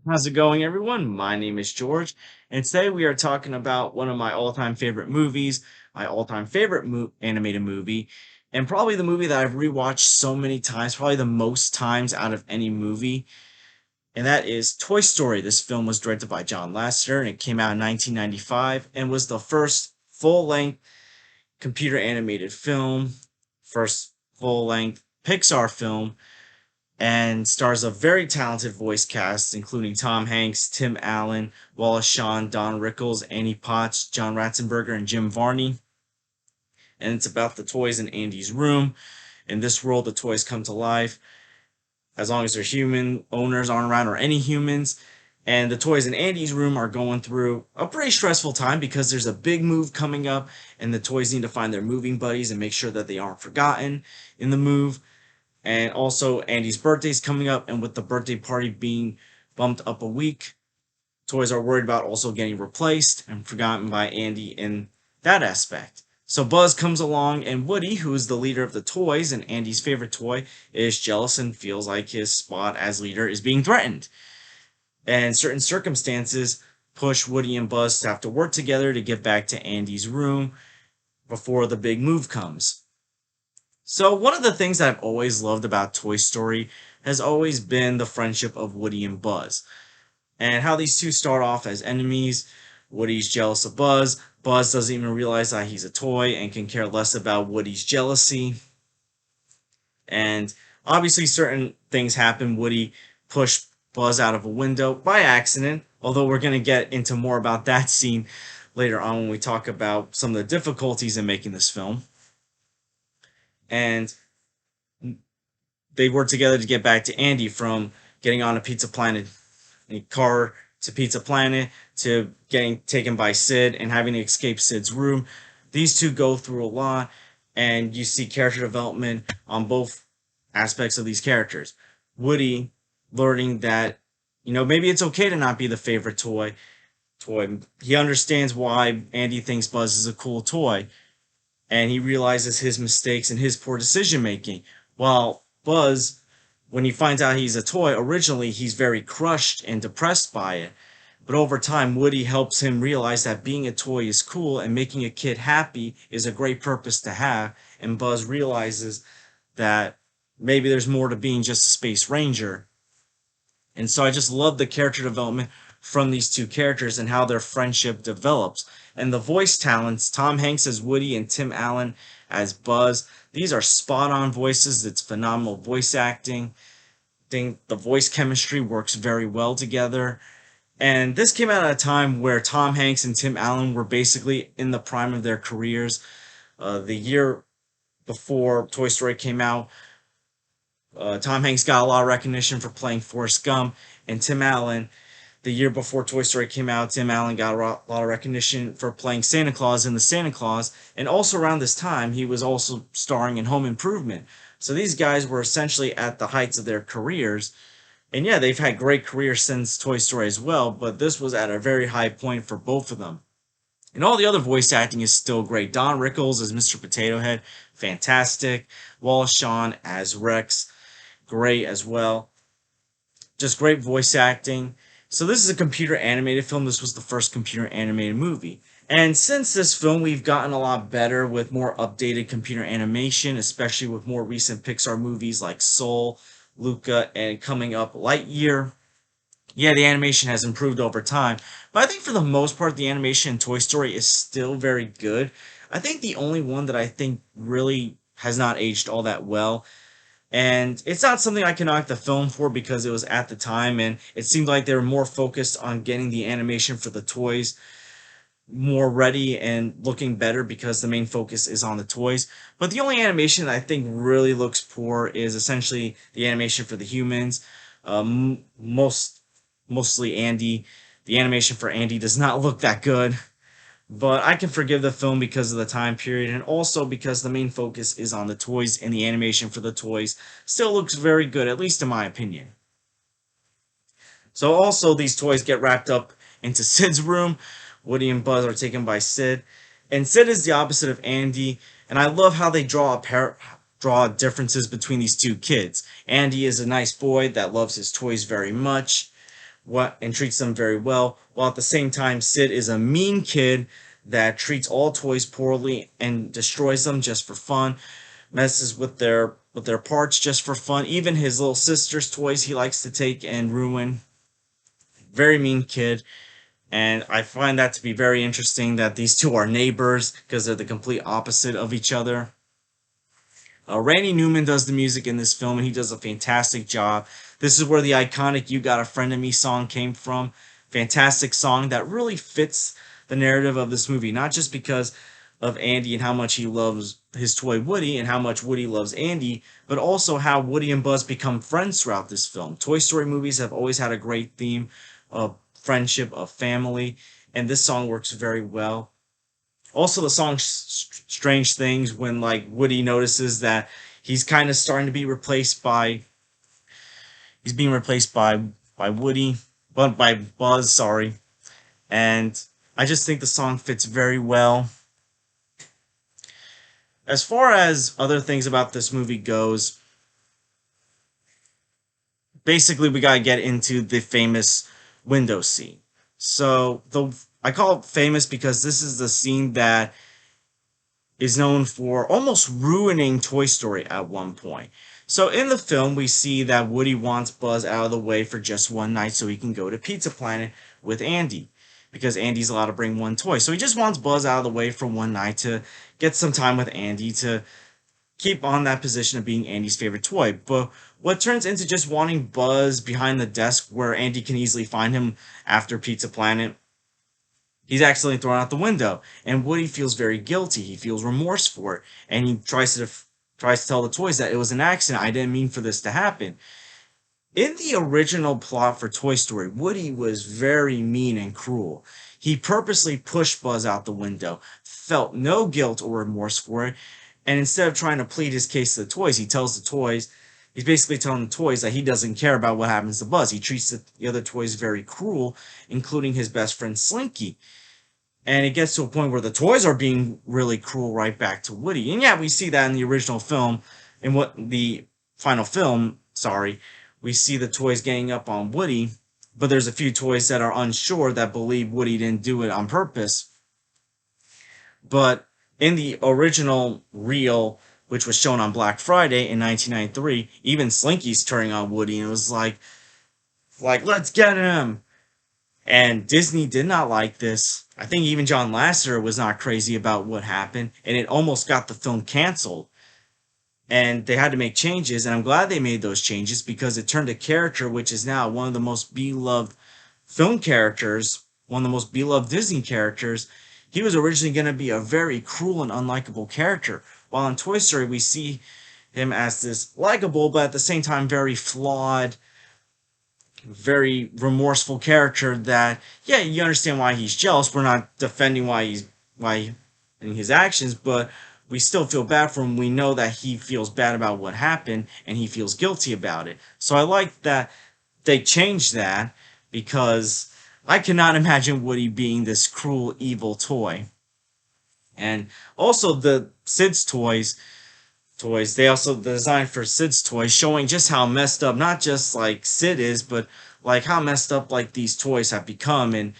How's it going, everyone? My name is George, and today we are talking about one of my all-time favorite movies, my all-time favorite animated movie, and probably the movie that I've rewatched so many times, probably the most times out of any movie, and that is Toy Story. This film was directed by John Lasseter, and it came out in 1995 and was the first full-length computer animated film, first full-length Pixar film, and stars a very talented voice cast, including Tom Hanks, Tim Allen, Wallace Shawn, Don Rickles, Annie Potts, John Ratzenberger, and Jim Varney. And it's about the toys in Andy's room. In this world, the toys come to life as long as their human owners aren't around or any humans. And the toys in Andy's room are going through a pretty stressful time because there's a big move coming up, and the toys need to find their moving buddies and make sure that they aren't forgotten in the move. And also, Andy's birthday's coming up, and with the birthday party being bumped up a week, toys are worried about also getting replaced and forgotten by Andy in that aspect. So Buzz comes along, and Woody, who is the leader of the toys and Andy's favorite toy, is jealous and feels like his spot as leader is being threatened. And certain circumstances push Woody and Buzz to have to work together to get back to Andy's room before the big move comes. So, one of the things that I've always loved about Toy Story has always been the friendship of Woody and Buzz, and how these two start off as enemies. Woody's jealous of Buzz. Buzz doesn't even realize that he's a toy and can care less about Woody's jealousy. And obviously, certain things happen. Woody pushed Buzz out of a window by accident, although we're going to get into more about that scene later on when we talk about some of the difficulties in making this film. And they work together to get back to Andy, from getting on a Pizza Planet car to Pizza Planet to getting taken by Sid and having to escape Sid's room. These two go through a lot, and you see character development on both aspects of these characters. Woody learning that, maybe it's okay to not be the favorite toy. He understands why Andy thinks Buzz is a cool toy, and he realizes his mistakes and his poor decision making. While Buzz, when he finds out he's a toy, originally he's very crushed and depressed by it. But over time, Woody helps him realize that being a toy is cool and making a kid happy is a great purpose to have. And Buzz realizes that maybe there's more to being just a space ranger. And so I just love the character development from these two characters and how their friendship develops. And the voice talents, Tom Hanks as Woody and Tim Allen as Buzz, these are spot on voices. It's phenomenal voice acting. I think the voice chemistry works very well together. And this came out at a time where Tom Hanks and Tim Allen were basically in the prime of their careers. The year before Toy Story came out, Tom Hanks got a lot of recognition for playing Forrest Gump, and Tim Allen, the year before Toy Story came out, Tim Allen got a lot of recognition for playing Santa Claus in The Santa Claus, and also around this time, he was also starring in Home Improvement. So these guys were essentially at the heights of their careers, and yeah, they've had great careers since Toy Story as well, but this was at a very high point for both of them. And all the other voice acting is still great. Don Rickles as Mr. Potato Head, fantastic. Wallace Shawn as Rex, great as well. Just great voice acting. So this is a computer animated film. This was the first computer animated movie. And since this film, we've gotten a lot better with more updated computer animation, especially with more recent Pixar movies like Soul, Luca, and coming up Lightyear. Yeah, the animation has improved over time, but I think for the most part, the animation in Toy Story is still very good. I think the only one that I think really has not aged all that well, and it's not something I can knock the film for because it was at the time, and it seemed like they were more focused on getting the animation for the toys more ready and looking better because the main focus is on the toys. But the only animation that I think really looks poor is essentially the animation for the humans. Mostly Andy. The animation for Andy does not look that good, but I can forgive the film because of the time period and also because the main focus is on the toys, and the animation for the toys still looks very good, at least in my opinion. So also these toys get wrapped up into Sid's room. Woody and Buzz are taken by Sid, and Sid is the opposite of Andy. And I love how they draw differences between these two kids. Andy is a nice boy that loves his toys very much, what and treats them very well, while at the same time Sid is a mean kid that treats all toys poorly and destroys them just for fun, messes with their parts just for fun. Even his little sister's toys he likes to take and ruin. Very mean kid. And I find that to be very interesting that these two are neighbors because they're the complete opposite of each other. Randy Newman does the music in this film, and he does a fantastic job. This is where the iconic You Got a Friend in Me song came from. Fantastic song that really fits the narrative of this movie, not just because of Andy and how much he loves his toy Woody and how much Woody loves Andy, but also how Woody and Buzz become friends throughout this film. Toy Story movies have always had a great theme of friendship, of family, and this song works very well. Also, the song Strange Things, when like Woody notices that he's kind of starting to be replaced by he's being replaced by Woody, but by Buzz, sorry. And I just think the song fits very well. As far as other things about this movie goes, basically we gotta get into the famous window scene. So the I call it famous because this is the scene that is known for almost ruining Toy Story at one point. So in the film, we see that Woody wants Buzz out of the way for just one night so he can go to Pizza Planet with Andy, because Andy's allowed to bring one toy. So he just wants Buzz out of the way for one night to get some time with Andy to keep on that position of being Andy's favorite toy. But what turns into just wanting Buzz behind the desk where Andy can easily find him after Pizza Planet, he's accidentally thrown out the window, and Woody feels very guilty. He feels remorse for it, and he tries to tell the toys that it was an accident. I didn't mean for this to happen. In the original plot for Toy Story, Woody was very mean and cruel. He purposely pushed Buzz out the window, felt no guilt or remorse for it, and instead of trying to plead his case to the toys, he's basically telling the toys that he doesn't care about what happens to Buzz. He treats the other toys very cruel, including his best friend Slinky. And it gets to a point where the toys are being really cruel right back to Woody. And yeah, we see that in the original film. In what the final film, sorry, we see the toys ganging up on Woody, but there's a few toys that are unsure that believe Woody didn't do it on purpose. But in the original reel, which was shown on Black Friday in 1993, even Slinky's turning on Woody, and it was like let's get him. And Disney did not like this. I think even John Lasseter was not crazy about what happened, and it almost got the film canceled. And they had to make changes, and I'm glad they made those changes because it turned a character which is now one of the most beloved film characters, one of the most beloved Disney characters. He was originally going to be a very cruel and unlikable character, while in Toy Story we see him as this likable but at the same time very flawed, very remorseful character that, yeah, you understand why he's jealous. We're not defending why in his actions, but we still feel bad for him. We know that he feels bad about what happened and he feels guilty about it. So I like that they changed that because I cannot imagine Woody being this cruel, evil toy. And also the Sid's toys. They also designed for Sid's toys, showing just how messed up, not just like Sid is, but like how messed up like these toys have become and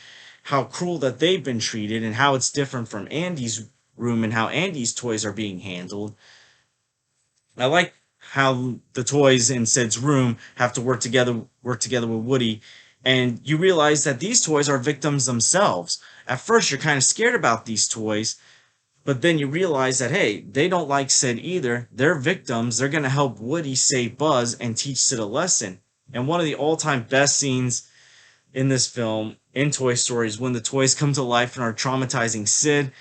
how cruel that they've been treated and how it's different from Andy's room and how Andy's toys are being handled. I like how the toys in Sid's room have to work together with Woody, and you realize that these toys are victims themselves. At first, you're kind of scared about these toys, but then you realize that, hey, they don't like Sid either. They're victims. They're going to help Woody save Buzz and teach Sid a lesson. And one of the all-time best scenes in this film, in Toy Story, is when the toys come to life and are traumatizing Sid.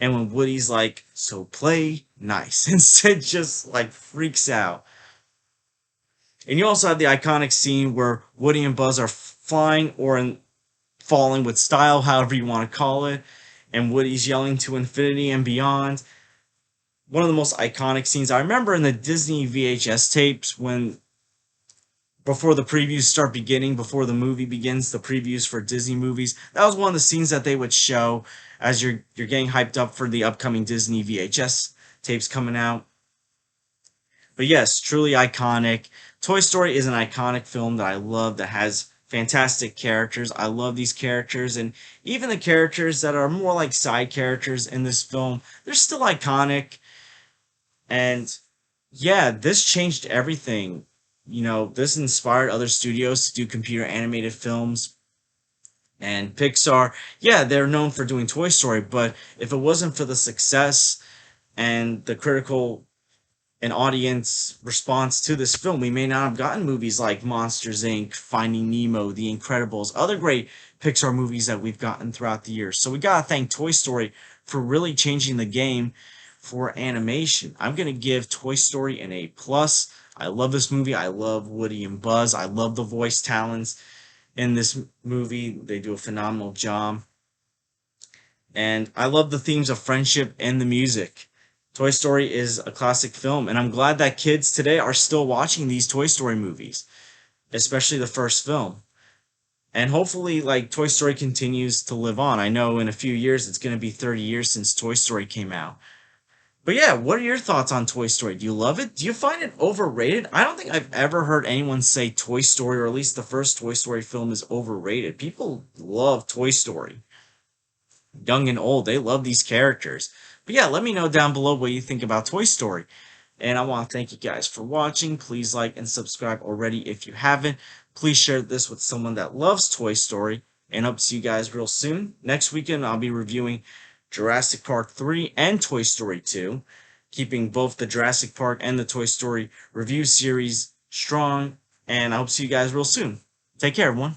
And when Woody's like, so play nice. And Sid just like freaks out. And you also have the iconic scene where Woody and Buzz are flying or falling with style, however you want to call it, and Woody's yelling to infinity and beyond. One of the most iconic scenes. I remember in the Disney VHS tapes when, before the previews start beginning, before the movie begins, the previews for Disney movies, that was one of the scenes that they would show as you're getting hyped up for the upcoming Disney VHS tapes coming out. But yes, truly iconic. Toy Story is an iconic film that I love, that has fantastic characters. I love these characters, and even the characters that are more like side characters in this film, they're still iconic. And yeah, this changed everything. This inspired other studios to do computer animated films. And Pixar, yeah, they're known for doing Toy Story, but if it wasn't for the success and the critical and audience response to this film, we may not have gotten movies like Monsters Inc., Finding Nemo, The Incredibles, other great Pixar movies that we've gotten throughout the years. So we gotta thank Toy Story for really changing the game for animation. I'm gonna give Toy Story an A plus. I love this movie. I love Woody and Buzz. I love the voice talents in this movie. They do a phenomenal job. And I love the themes of friendship and the music. Toy Story is a classic film, and I'm glad that kids today are still watching these Toy Story movies, especially the first film. And hopefully, like, Toy Story continues to live on. I know in a few years it's going to be 30 years since Toy Story came out. But yeah, what are your thoughts on Toy Story? Do you love it? Do you find it overrated? I don't think I've ever heard anyone say Toy Story, or at least the first Toy Story film, is overrated. People love Toy Story. Young and old, they love these characters. But yeah, let me know down below what you think about Toy Story. And I want to thank you guys for watching. Please like and subscribe already if you haven't. Please share this with someone that loves Toy Story. And hope to see you guys real soon. Next weekend, I'll be reviewing Jurassic Park 3 and Toy Story 2, keeping both the Jurassic Park and the Toy Story review series strong. And I hope to see you guys real soon. Take care, everyone.